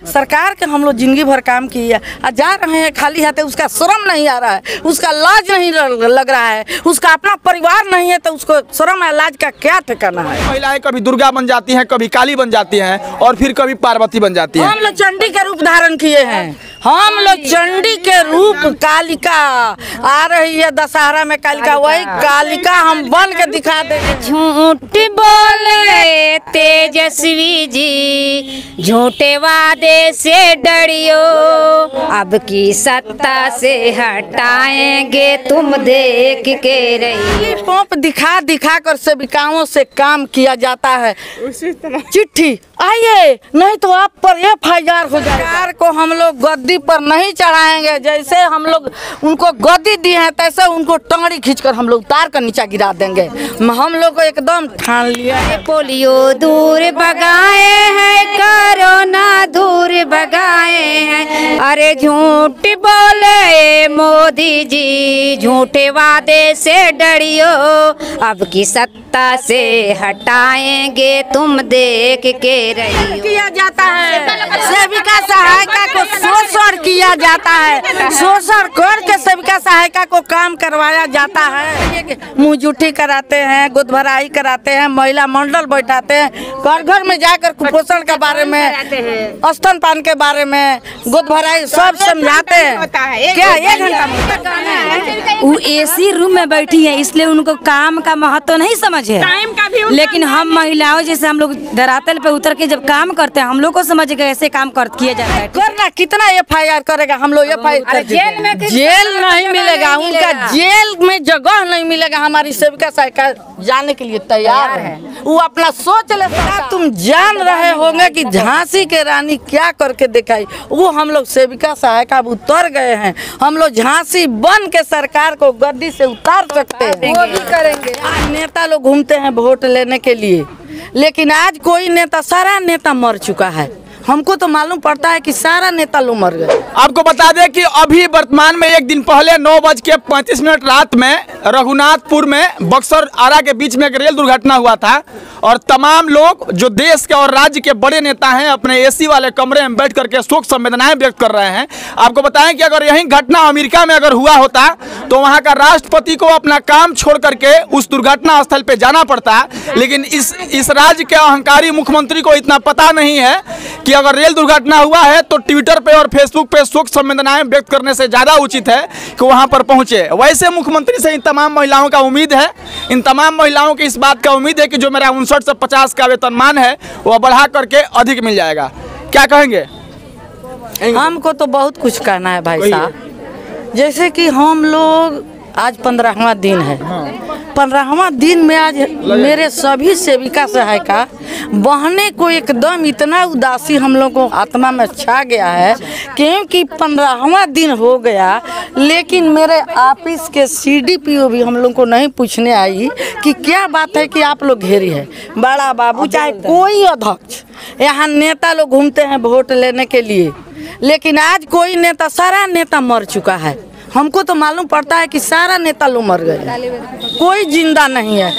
सरकार के हम लोग जिंदगी भर काम किया जा रहे हैं खाली हाथे, उसका शर्म नहीं आ रहा है, उसका लाज नहीं लग रहा है, उसका अपना परिवार नहीं है तो उसको शर्म या लाज का क्या ठिकाना है। महिलाएं कभी दुर्गा बन जाती हैं, कभी काली बन जाती हैं और फिर कभी पार्वती बन जाती हैं। हम लोग चंडी के रूप धारण किए हैं, हम लोग चंडी के रूप, कालिका आ रही है दशहरा में कालिका, वही कालिका हम बन के दिखा देंगे। झूठ बोले तेजस्वी जी, झूठे वादे से डरियो, अब की सत्ता से हटाएंगे तुम देख के रही। पंप दिखा दिखा कर सेविकाओं से काम किया जाता है, उसी तरह चिट्ठी आइए नहीं तो आप पर FIR हो जाएगा। सरकार को हम लोग गद्दी पर नहीं चढ़ाएंगे, जैसे हम लोग उनको गद्दी दी है तैसे उनको टंगड़ी खींचकर हम लोग उतार कर नीचे गिरा देंगे। हम लोग को एकदम ठान लिया है। पोलियो दूर भगाए हैं, कोरोना दूर भगाए हैं, अरे झूठ बोले मोदी जी, झूठे वादे से डरियो, अब की सत्ता से हटाएंगे तुम देख के रहियो। किया जाता है सेविका सहायिका को शोषण किया जाता है, शोषण करके सेविका सहायिका को काम करवाया जाता है। मुँह जूठी कराते हैं, गोद भराई कराते हैं, महिला मंडल बैठाते हैं, घर घर में जाकर कुपोषण के बारे में, स्तनपान के बारे में, गोद भराई सब समझाते हैं। क्या 1 घंटा वो AC रूम में बैठी है इसलिए उनको काम का महत्व नहीं समझ है, लेकिन हम महिलाओं जैसे हम लोग धरातल पे उतर के जब काम करते हैं हम लोग को समझ के ऐसे काम किया जाता है। करना कितना FIR करेगा, हम लोग FIR जेल नहीं मिलेगा, उनका जेल में जगह नहीं मिलेगा। हमारी सेविका सहायिका जाने के लिए तैयार है, वो अपना सोच ले। तुम जान रहे होंगे कि झांसी के रानी क्या करके दिखाई, वो हम लोग सेविका सहायिका उतर गए हैं, हम लोग झांसी बन के सरकार को गद्दी से उतार सकते हैं, वो भी करेंगे। आज नेता लोग घूमते हैं वोट लेने के लिए, लेकिन आज कोई नेता, सारा नेता मर चुका है। हमको तो मालूम पड़ता है कि सारा नेता लोग मर गए। आपको बता दें कि अभी वर्तमान में 1 दिन पहले 9:35 रात में रघुनाथपुर में बक्सर आरा के बीच में एक रेल दुर्घटना हुआ था और तमाम लोग जो देश के और राज्य के बड़े नेता हैं अपने AC वाले कमरे में बैठ करके शोक संवेदनाएं व्यक्त कर रहे हैं। आपको बताएं कि अगर यही घटना अमेरिका में अगर हुआ होता तो वहां का राष्ट्रपति को अपना काम छोड़ करके उस दुर्घटना स्थल पे जाना पड़ता, लेकिन इस राज्य के अहंकारी मुख्यमंत्री को इतना पता नहीं है कि अगर रेल दुर्घटना हुआ है तो ट्विटर पे और फेसबुक पे शोक संवेदनाएं व्यक्त करने से ज़्यादा उचित है कि वहां पर पहुंचे। वैसे मुख्यमंत्री से इन तमाम महिलाओं का उम्मीद है, इन तमाम महिलाओं की इस बात का उम्मीद है कि जो मेरा 59 से 50 का वेतनमान है वह बढ़ा करके अधिक मिल जाएगा। क्या कहेंगे? हमको तो बहुत कुछ कहना है भाई साहब, जैसे कि हम लोग आज 15वां दिन है, 15वां दिन में आज मेरे सभी सेविका सहायिका बहने को एकदम इतना उदासी हम लोग को आत्मा में छा गया है, क्योंकि 15वां दिन हो गया लेकिन मेरे ऑफिस के CDPO भी हम लोग को नहीं पूछने आई कि क्या बात है कि आप लोग घेरी है। बड़ा बाबू चाहे कोई अध्यक्ष, यहाँ नेता लोग घूमते हैं वोट लेने के लिए, लेकिन आज कोई नेता, सारा नेता मर चुका है। हमको तो मालूम पड़ता है कि सारा नेता लोग मर गए, कोई जिंदा नहीं है।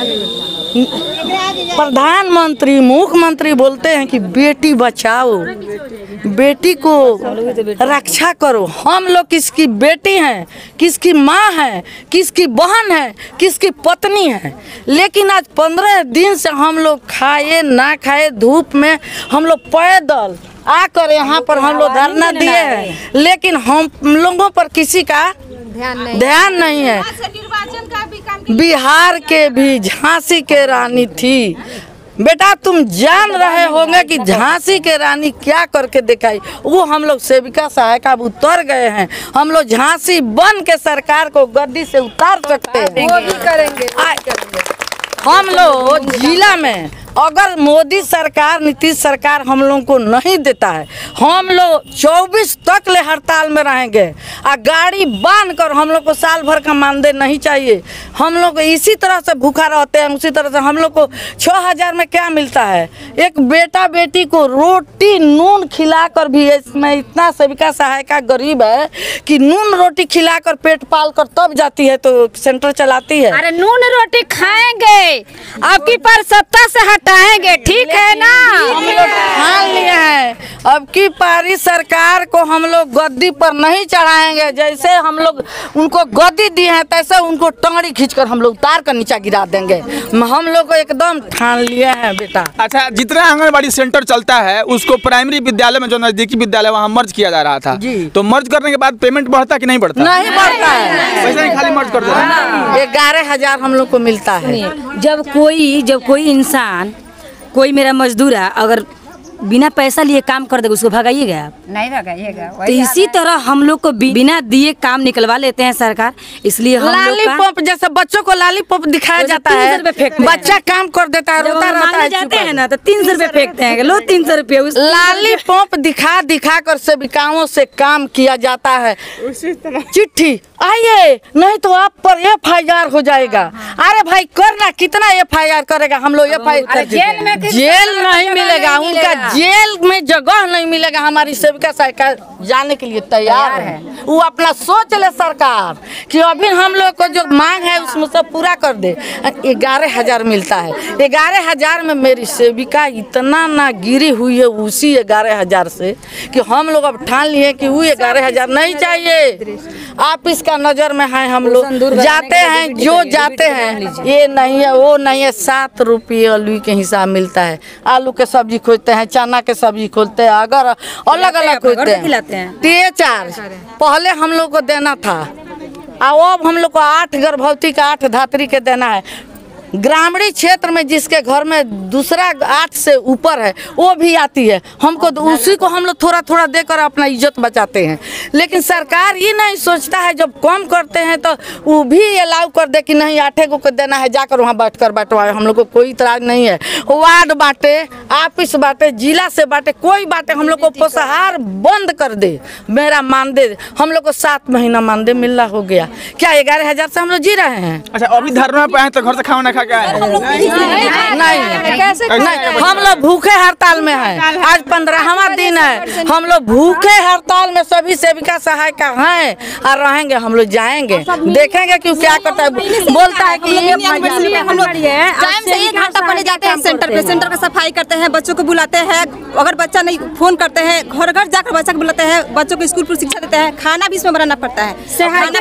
प्रधानमंत्री, मुख्यमंत्री बोलते हैं कि बेटी बचाओ, बेटी को रक्षा करो। हम लोग किसकी बेटी हैं, किसकी माँ है, किसकी बहन है, किसकी पत्नी है, लेकिन आज 15 दिन से हम लोग खाए ना खाए धूप में हम लोग पैदल आकर यहाँ पर हम लोग धरना दिए हैं, लेकिन हम लोगों पर किसी का ध्यान नहीं है। बिहार के भी झांसी के रानी थी, बेटा तुम जान रहे होंगे कि झांसी के रानी क्या करके दिखाई, वो हम लोग सेविका सहायिका उतर गए हैं। हम लोग झांसी बन के सरकार को गद्दी से उतार सकते हैं, वो भी करेंगे। हम लोग जिला में अगर मोदी सरकार, नीतीश सरकार हम लोगों को नहीं देता है, हम लोग 24 तक ले हड़ताल में रहेंगे और गाड़ी बांध कर हम लोग को साल भर का मानदेय नहीं चाहिए। हम लोग इसी तरह से भूखा रहते हैं, उसी तरह से हम लोग को 6000 में क्या मिलता है। एक बेटा बेटी को रोटी नून खिलाकर भी, इसमें इतना सेविका सहायिका गरीब है कि नून रोटी खिलाकर पेट पाल कर तब जाती है तो सेंटर चलाती है। अरे नून रोटी खाएंगे, आपकी पर सत्ता से हटाएंगे, ठीक है ना। हम लोग ठान लिए हैं अब की पारी सरकार को हम लोग गद्दी पर नहीं चढ़ाएंगे। जैसे हम लोग उनको गद्दी दी है तैसे उनको टंगड़ी खींचकर हम लोग उतार कर नीचे गिरा देंगे। हम लोग को एकदम ठान लिए हैं बेटा। अच्छा, जितना आंगनबाड़ी सेंटर चलता है उसको प्राइमरी विद्यालय में जो नजदीकी विद्यालय वहाँ मर्ज किया जा रहा था, तो मर्ज करने के बाद पेमेंट बढ़ता कि नहीं बढ़ता? नहीं बढ़ता है, वैसे ही खाली मर्ज कर देते हैं। 11,000 हम लोग को मिलता है। जब कोई इंसान, कोई मेरा मजदूर है, अगर बिना पैसा लिए काम कर देगा उसको भगाइएगा आप? नहीं भगाइएगा। तो इसी तरह हम लोग को बिना दिए काम निकलवा लेते हैं सरकार, इसलिए हम लोग लॉलीपॉप जैसे बच्चों को लॉलीपॉप दिखाया जाता है, बच्चा काम कर देता है, रोता रहता है, जाते हैं ना तो 300 रुपए फेंकते हैं, लो 300 रुपये। लॉलीपॉप दिखा कर सेविकाओं से काम किया जाता है। चिट्ठी आइए नहीं तो आप पर FIR हो जाएगा। अरे भाई करना, कितना FIR करेगा? हम लोग FIR जेल नहीं मिलेगा, उनका जेल में जगह नहीं मिलेगा। हमारी सेविका सरकार जाने के लिए तैयार है। वो अपना सोच ले सरकार कि अभी हम लोग को जो मांग है उसमें सब पूरा कर दे। 11,000 मिलता है। 11,000 में मेरी सेविका इतना ना गिरी हुई है उसी 11,000 से कि हम लोग अब ठान लिए कि वो 11,000 नहीं चाहिए। आप इसका नजर में है, हम लोग जाते हैं जो जाते हैं, ये नहीं है वो नहीं है। 7 रुपये आलू के हिसाब मिलता है। आलू के सब्जी खोजते हैं, चना के सब्जी खोलते हैं, अगर अलग अलग खोजते हैं। 4 पहले हम लोग को देना था, अब हम लोग को 8 गर्भवती का 8 धात्री के देना है। ग्रामीण क्षेत्र में जिसके घर में दूसरा 8 से ऊपर है वो भी आती है, हमको तो उसी को हम लोग थोड़ा थोड़ा देकर अपना इज्जत बचाते हैं। लेकिन सरकार ये नहीं सोचता है, जब कम करते हैं तो वो भी अलाउ कर दे कि नहीं 8 को देना है, जाकर वहाँ बैठकर बांटवाए। हम लोग को कोई इतराज नहीं है। वार्ड बांटे, ऑफिस बांटे, जिला से बांटे, कोई बांटे, हम लोग को पोषाहार बंद कर दे। मेरा मानदेय हम लोग को 7 महीना मानदेय मिलना हो गया। क्या 11,000 से हम लोग जी रहे हैं? अच्छा, अभी धरना पे हैं तो घर से खाना खा के आए? नहीं, हम लोग भूखे हड़ताल में हैं। आज 15वां दिन है, हम लोग भूखे हड़ताल में सभी सेविका सहायिका हैं और रहेंगे। हम लोग जाएंगे, देखेंगे कि क्या करता है। बोलता है कि हम लोग टाइम से 1 घंटा पहले जाते हैं सेंटर पे, सेंटर का सफाई करते हैं, बच्चों को बुलाते हैं। अगर बच्चा नहीं फोन करते हैं, घर घर जाकर बच्चा को बुलाते हैं, बच्चों को स्कूल पर शिक्षा देते हैं, खाना भी इसमें बनाना पड़ता है। सहायिका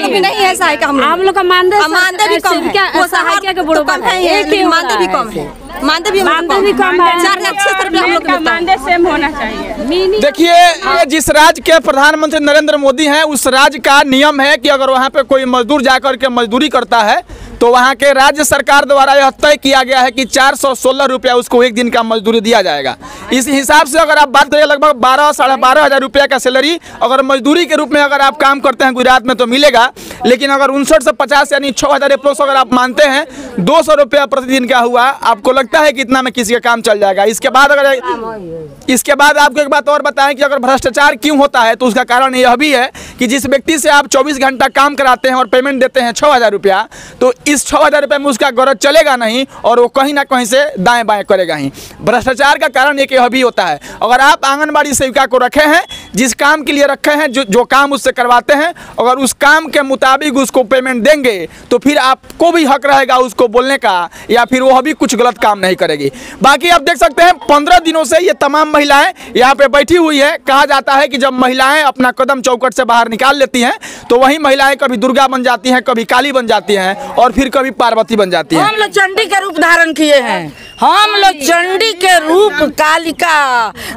भी नहीं है, सहायिका हम लोग का मानदेय भी कम है, तो कम है, मानदेय भी कम है, मानदेय भी कम है। 4,00,000 रुपये हम लोग का मानदेय सेम होना चाहिए। देखिए, ये जिस राज्य के प्रधानमंत्री नरेंद्र मोदी हैं उस राज्य का नियम है कि अगर वहाँ पे कोई मजदूर जाकर के मजदूरी करता है तो वहाँ के राज्य सरकार द्वारा यह तय किया गया है कि 416 रुपया उसको एक दिन का मजदूरी दिया जाएगा। इस हिसाब से अगर आप बात करें लगभग 12 साढ़े 12,000 रुपया का सैलरी अगर मजदूरी के रूप में अगर आप काम करते हैं गुजरात में तो मिलेगा। लेकिन अगर 59 से 50 यानी 6,000 प्लस अगर आप मानते हैं 200 रुपया प्रतिदिन का हुआ, आपको लगता है कि इतना में किसी का काम चल जाएगा। इसके बाद आपको एक बात और बताएं कि अगर भ्रष्टाचार क्यों होता है तो उसका कारण यह भी है कि जिस व्यक्ति से आप 24 घंटा काम कराते हैं और पेमेंट देते हैं 6,000 रुपया, तो इस 6,000 रुपये में उसका गौरव चलेगा नहीं और वो कहीं ना कहीं से दाएं बाएं करेगा ही। भ्रष्टाचार का कारण एक यह भी होता है। अगर आप आंगनबाड़ी सेविका को रखे हैं, जिस काम के लिए रखे हैं, जो काम उससे करवाते हैं, अगर उस काम के मुताबिक उसको पेमेंट देंगे तो फिर आपको भी हक रहेगा उसको बोलने का, या फिर वह भी कुछ गलत काम नहीं करेगी। बाकी आप देख सकते हैं 15 दिनों से ये तमाम महिलाएं यहाँ पे बैठी हुई है। कहा जाता है कि जब महिलाएं अपना कदम चौकट से बाहर निकाल लेती हैं तो वही महिलाएं कभी दुर्गा बन जाती हैं, कभी काली बन जाती हैं और फिर कभी पार्वती बन जाती है। हम लोग चंडी के रूप धारण किए हैं। हम लोग चंडी के रूप, कालिका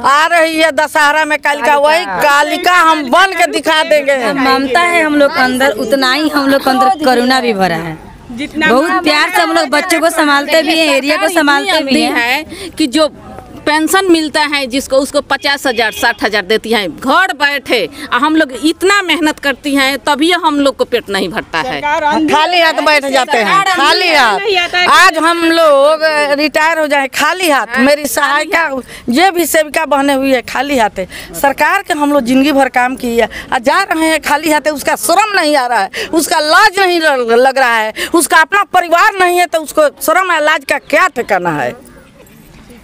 आ रही है दशहरा में, कालिका, वही कालिका हम बन के दिखा देंगे। ममता है हम लोग अंदर, उतना ही हम लोग अंदर करुणा भी भरा है। बहुत प्यार से हम लोग बच्चों को संभालते भी हैं, एरिया को संभालते भी हैं। कि जो पेंशन मिलता है जिसको उसको 50,000 60,000 देती हैं घर बैठे। हम लोग इतना मेहनत करती हैं तभी हम लोग को पेट नहीं भरता है। खाली हाथ बैठ जाते हैं, खाली हाथ। आज हम लोग रिटायर हो जाए खाली हाथ। मेरी सहायिका ये भी सेविका बहने हुई है, खाली हाथ है। सरकार के हम लोग जिंदगी भर काम किया जा रहे हैं खाली हाथ है। उसका शर्म नहीं आ रहा है, उसका लाज नहीं लग रहा है, उसका अपना परिवार नहीं है तो उसको शर्म या लाज का क्या ठिकाना है।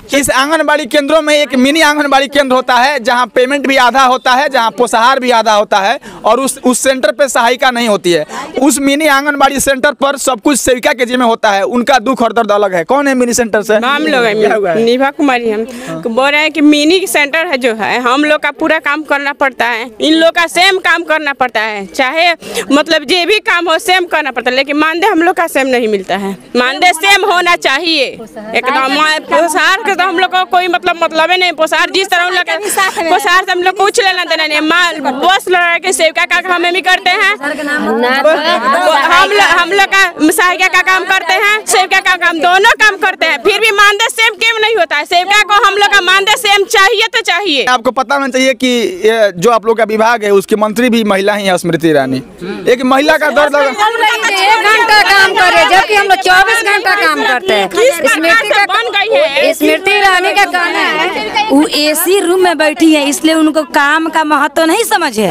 इस आंगनबाड़ी केंद्रों में एक मिनी आंगनबाड़ी केंद्र होता है जहां पेमेंट भी आधा होता है, जहां पोषाहार भी आधा होता है और उस सेंटर पे सहायिका नहीं होती है। उस मिनी आंगनबाड़ी सेंटर पर सब कुछ सेविका के जिम्मे होता है, उनका दुख और दर्द अलग है। कौन है मिनी सेंटर से? हम लोग हैं, निभा कुमारी। हम बोल रहे हैं कि मिनी सेंटर है जो है हम लोग का पूरा काम करना पड़ता है, इन लोग का सेम काम करना पड़ता है, चाहे मतलब जो भी काम हो सेम करना पड़ता है, लेकिन मानदेय हम लोग का सेम नहीं मिलता है। मानदेय सेम होना चाहिए एकदम। पोषाहार का तो हम लोग को कोई मतलब ही नहीं। पोषाहार जिस तरह हम लोग पोषाहार से हम लोग कुछ लेना देना नहीं। बस लड़ा के सेविका का काम हम भी करते हैं, हम लोग का सहायिका का काम करते हैं, सेविका का काम, दोनों काम करते हैं, फिर भी मानदेय सेम क्यों नहीं होता है? सेविका को हम लोग का मानदेय सेम चाहिए तो चाहिए। आपको पता होना चाहिए कि जो आप लोग का विभाग है उसकी मंत्री भी महिला ही है, स्मृति ईरानी। एक महिला का दर्द 1 घंटा काम करे जबकि हम लोग 24 घंटा काम करते हैं। स्मृति ईरानी का कहना है वो AC रूम में बैठी है इसलिए उनको काम का महत्व नहीं समझ है।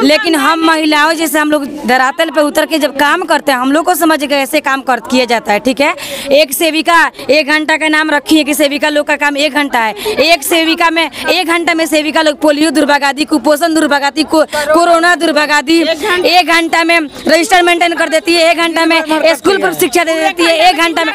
लेकिन हम महिलाओं जैसे हम लोग धरातल पे उतर के जब काम करते हैं हम लोग को समझ गए ऐसे काम किया जाता है। ठीक है, एक सेविका 1 घंटा का नाम रखी है कि सेविका लोग का काम 1 घंटा है। एक सेविका में 1 घंटा में सेविका लोग पोलियो दुर्भागादी, कुपोषण दुर्भागादी, कोरोना दुर्भागादी 1 घंटा में रजिस्टर मेंटेन कर देती है, 1 घंटा में स्कूल पर शिक्षा दे देती है, 1 घंटा में।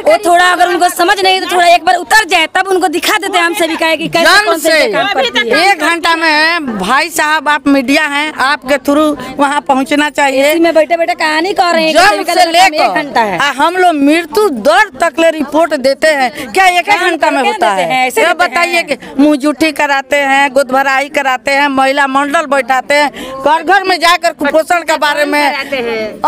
वो थोड़ा अगर उनको समझ नहीं तो थोड़ा एक बार उतर जाए तब उनको दिखा देते हैं हम सेविका की कैसे कौन से काम करती है। 1 घंटा में भाई साहब आप मीडिया हैं, आपके थ्रू वहाँ पहुँचना चाहिए। में बैठे बैठे कहानी कर रहे हैं जब से लेकर हम लोग मृत्यु दर तक ले रिपोर्ट देते हैं। क्या 1 घंटा में होता है? ये बताइए कि मुँह जूठी कराते हैं, गोद भराई कराते हैं, महिला मंडल बैठाते हैं, घर घर में जाकर कुपोषण के बारे में,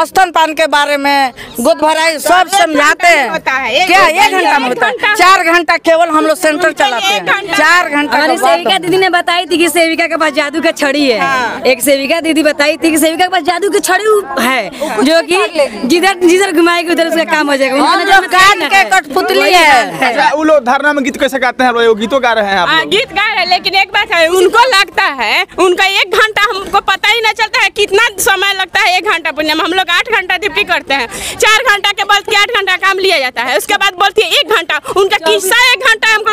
स्तनपान के बारे में, गोद भराई सब समझाते हैं। क्या 1 घंटा में होता है? 4 घंटा केवल हम लोग सेंटर चलाते हैं। 4 घंटा। सेविका दीदी ने बताई थी कि सेविका के पास जादू का छड़ी है। एक सेविका दीदी बताई थी कि सेविका के पास जादू की छड़ी है जो कि जिधर घुमाएगी उधर उसका काम हो जाएगा। उन्होंने जो कान के कठपुतली है। वो लोग धरना में गीत कैसे गाते हैं? वो गीतों गा रहे हैं आप लोग? गीत गा रहे हैं, लेकिन एक बात है उनको लगता है उनका 1 घंटा हमको पता ही नहीं चलता है कितना समय लगता है 1 घंटा पुण्य में। हम लोग 8 घंटा ड्यूटी करते हैं, 4 घंटा के बाद 8 घंटा काम लिया जाता है, उसके बाद बोलती है 1 घंटा। उनका किस्सा 1 घंटा हमको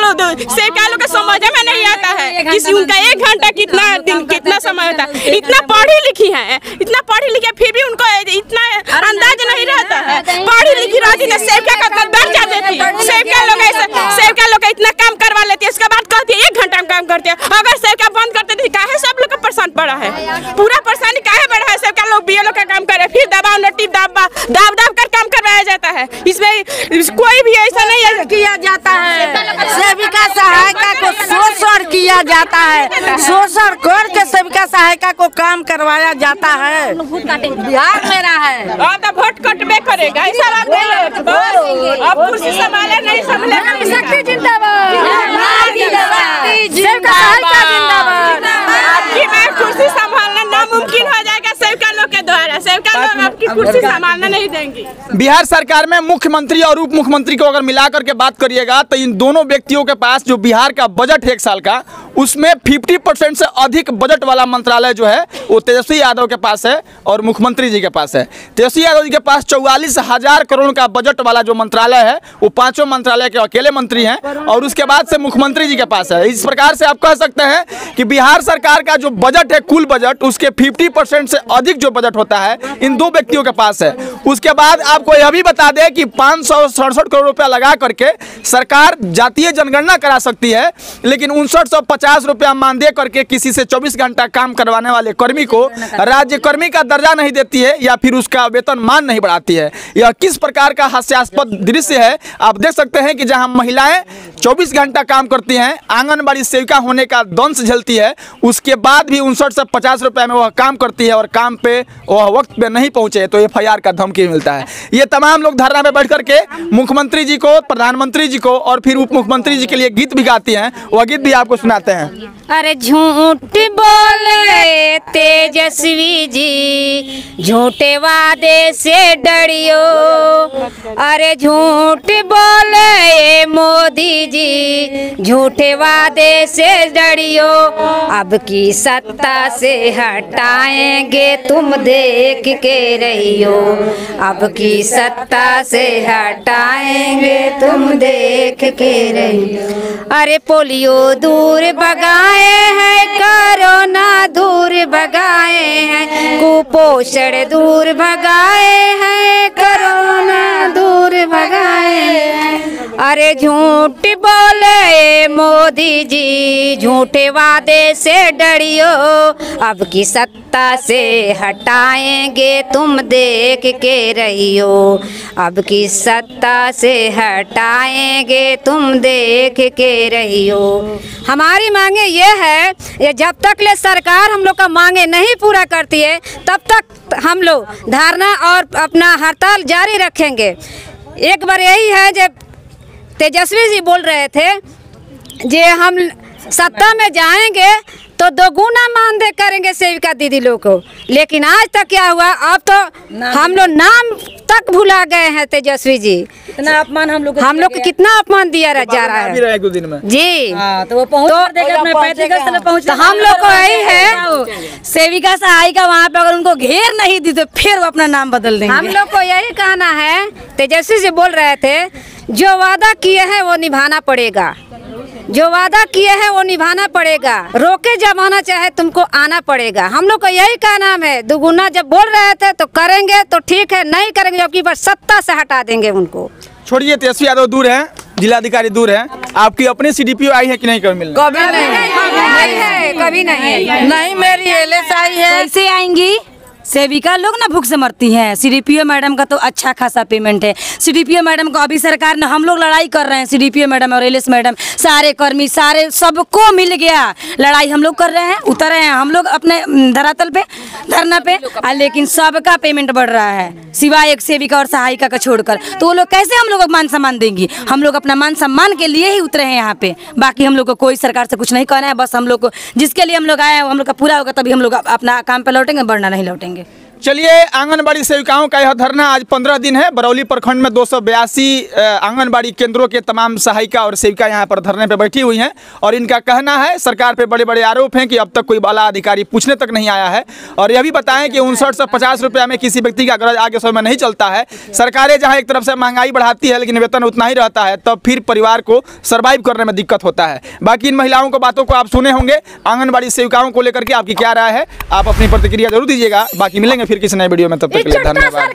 सेविका लोग समझ में नहीं आता है कि उनका 1 घंटा कितना दिन कितना समय होता है। इतना पढ़ी लिखी है, इतना पढ़ी लिखी फिर भी उनको इतना अंदाज नहीं रहता है। पढ़ी लिखी रहती तो सेविका का दर्जा देती। सेविका लोग इतना काम करवा लेती है, उसके बाद कहती है 1 घंटा में काम करते हैं। अगर सेविका बंद करते थे काहे सब लोग का परेशान पड़ा है? पूरा परेशानी काहे बढ़ा है? सेविका लोग BLO का काम करे, फिर दबाव नोटिस दाब कर काम करवाया जाता है। इसमें कोई भी ऐसा नहीं है किया जाता है। सेविका सहायिका को शोषण किया जाता है, शोषण करके सेविका सहायिका को काम करवाया जाता है। बिहार मेरा है तो वोट कटबे करेगा। ऐसा बात नहीं है। अब कुर्सी संभाले नहीं संभाले शक्ति जिंदाबाद, आपकी मैं कुर्सी संभालना नामुमकिन हो जाएगा सेविका लोग के द्वारा। सेविका लोग आपकी कुर्सी संभालना नहीं देंगी। बिहार सरकार में मुख्यमंत्री और उप मुख्यमंत्री को अगर मिलाकर के बात करिएगा तो इन दोनों व्यक्तियों के पास जो बिहार का बजट है 1 साल का, उसमें 50% से अधिक बजट वाला मंत्रालय जो है वो तेजस्वी यादव के पास है और मुख्यमंत्री जी के पास है। तेजस्वी यादव जी के पास 44,000 करोड़ का बजट वाला जो मंत्रालय है वो 5 मंत्रालय के अकेले मंत्री हैं और उसके बाद से मुख्यमंत्री जी के पास है। इस प्रकार से आप कह सकते हैं कि बिहार सरकार का जो बजट है, कुल बजट, उसके 50% से अधिक जो बजट होता है इन 2 व्यक्तियों के पास है। उसके बाद आपको यह भी बता दें कि 567 करोड़ रुपया लगा करके सरकार जातीय जनगणना करा सकती है, लेकिन 5950 रुपया मानदेय करके किसी से 24 घंटा काम करवाने वाले कर्मी को राज्य कर्मी का दर्जा नहीं देती है या फिर उसका वेतन मान नहीं बढ़ाती है। यह किस प्रकार का हास्यास्पद दृश्य है आप देख सकते हैं कि जहां महिलाएं 24 घंटा काम करती हैं, आंगनबाड़ी सेविका होने का दंश झेलती है, उसके बाद भी 59 से 50 रुपये में वह काम करती है और काम पे वह वक्त पे नहीं पहुंचे तो FIR का धमकी मिलता है। ये तमाम लोग धरना पे बैठ करके मुख्यमंत्री जी को, प्रधानमंत्री जी को और फिर उप मुख्यमंत्री जी के लिए गीत भी गाती हैं। वह गीत भी आपको सुनाते हैं। सुनते हैं। अरे झूठ बोले तेजस्वी जी, झूठे वादे से डरियो। अरे झूठ बोले मोदी जी, झूठे वादे से डरियो। अब की सत्ता से हटाएंगे तुम देख के रहियो। अब की सत्ता से हटाएंगे तुम देख के रहियो। अरे पोलियो दूर भगाए हैं, कोरोना दूर भगाए हैं, कुपोषण दूर भगाए हैं, कोरोना दूर भगाए हैं। अरे झूठ बोले मोदी जी, झूठे वादे से डरियो। अब की सत्ता से हटाएंगे तुम देख के रहियो। अब की सत्ता से हटाएंगे तुम देख के रहियो। हमारी मांगे ये है, ये जब तक ले सरकार हम लोग का मांगे नहीं पूरा करती है तब तक हम लोग धरना और अपना हड़ताल जारी रखेंगे। एक बार यही है जब तेजस्वी जी बोल रहे थे जे हम सत्ता में जाएंगे तो दोगुना मानदेय करेंगे सेविका दीदी लोग को, लेकिन आज तक क्या हुआ, अब तो हम लोग नाम तक भुला गए हैं। तेजस्वी जी इतना अपमान हम लोग को कितना अपमान दिया जा रहा है एक दो दिन में जी। तो वो पहुंच तो हम लोग को यही है, सेविका सहायिका वहाँ पे अगर उनको घेर नहीं दी तो फिर वो अपना नाम बदल देंगे। हम लोग को यही कहना है, तेजस्वी जी बोल रहे थे जो वादा किए हैं वो निभाना पड़ेगा, जो वादा किए हैं वो निभाना पड़ेगा, रोके जमाना चाहे तुमको आना पड़ेगा। हम लोग को यही कहना है। दुगुना जब बोल रहे थे तो करेंगे तो ठीक है, नहीं करेंगे जबकि बस सत्ता से हटा देंगे उनको। छोड़िए, तेजस्वी यादव दूर है, जिलाधिकारी दूर है, आपकी अपनी CDPO आई है कि नहीं कभी मिलने? कभी नहीं, कभी नहीं, नहीं मेरी एलएस आई है। कैसे आएंगी? सेविका लोग ना भूख से मरती हैं। CDPO मैडम का तो अच्छा खासा पेमेंट है। CDPO मैडम को अभी सरकार ने, हम लोग लड़ाई कर रहे हैं, CDPO मैडम और LS मैडम, सारे कर्मी सारे सबको मिल गया, लड़ाई हम लोग कर रहे हैं, उतर रहे हैं हम लोग अपने धरातल पे, धरना पे, लेकिन सबका पेमेंट बढ़ रहा है सिवाय एक सेविका और सहायिका का छोड़कर। तो वो लोग कैसे हम लोग को मान सम्मान देंगी? हम लोग अपना मान सम्मान के लिए ही उतरे हैं यहाँ पे। बाकी हम लोग को कोई सरकार से कुछ नहीं कहना है, बस हम लोग को जिसके लिए हम लोग आए हैं हम लोग का पूरा होगा तभी हम लोग अपना काम पे लौटेंगे, वरना नहीं लौटेंगे। चलिए, आंगनबाड़ी सेविकाओं का यह धरना आज 15 दिन है। बरौली प्रखंड में 282 आंगनबाड़ी केंद्रों के तमाम सहायिका और सेविका यहाँ पर धरने पे बैठी हुई हैं और इनका कहना है सरकार पे बड़े बड़े आरोप हैं कि अब तक कोई बाला अधिकारी पूछने तक नहीं आया है। और यह भी बताएं कि 59 से 50 रुपया में किसी व्यक्ति का घर आगे समय में नहीं चलता है। सरकारें जहाँ एक तरफ से महंगाई बढ़ाती है लेकिन वेतन उतना ही रहता है, तब फिर परिवार को सर्वाइव करने में दिक्कत होता है। बाकी इन महिलाओं को बातों को आप सुने होंगे। आंगनबाड़ी सेविकाओं को लेकर के आपकी क्या राय है, आप अपनी प्रतिक्रिया जरूर दीजिएगा। बाकी मिलेंगे फिर किसी नए वीडियो में, तब तक के लिए धन्यवाद।